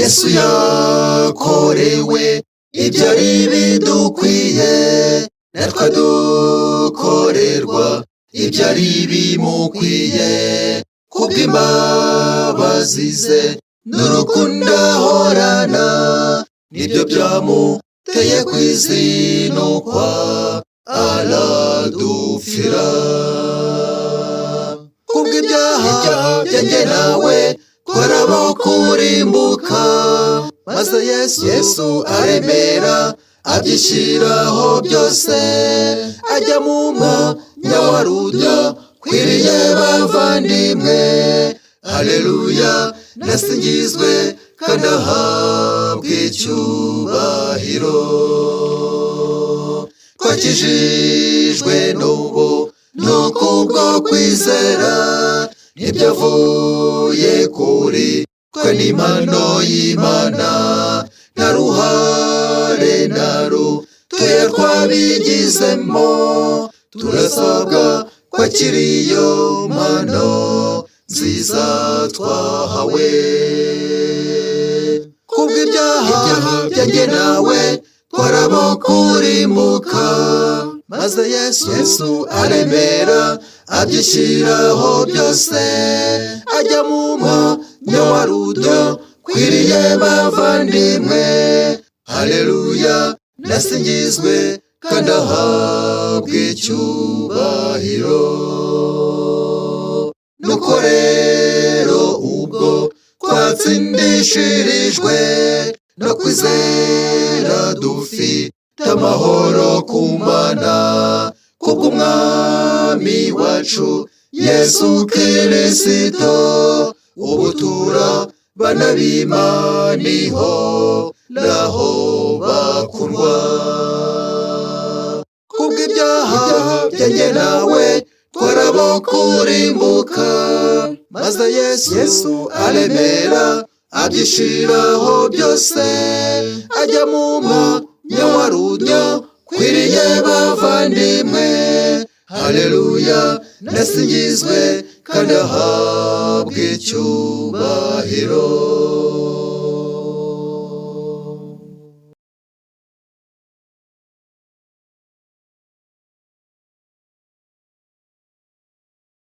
Yesu yakorewe ibyari bidukwiye, natwe dukorerwa ibyari bimukwiye, kubw'imbabazi ze n'urukundo ahorana, nibyo byamuteye kwizinukwa aradupfira. Kubw'ibyaha byanjye nawe twarabo kurimbuka, maze Yesu aremera abyishyiraho byose, ajya mu mwanya wa rudyo kwiriye bavandimwe. Haleluya, nasingizwe kandi ahabwe icyubahiro. Twakijijwe n'ubu n'ukubwo kwizera, ntibyavuye kuri twe n'impano y'Imana, nta ruhare na rutoya twabigizemo, turasabwa kwakira iyo mpano nziza twahawe. Kubw'ibyaha byanjye nawe twarabo kurimbuka, maze Yesu aremera abyishyiraho byose, ajya mu mwanya wa rudyo kwiriye bavandimwe. Haleluya, nasingizwe kandi ahabwe icyubahiro. Nuko rero ubwo twatsindishirijwe no kwizera, dufite amahoro ku Mana, kubw'umwami wacu Yesu Kristo. Ubu turabana b'Imana ihoraho bakundwa. Kubw'ibyaha byanjye nawe twarabo kurimbuka, maze Yesu aremera abyishyiraho byose, ajya mu mwanya wa rudyo kwiriye bavandimwe. Haleluya, nasingizwe kandi ahabwe icyubahiro.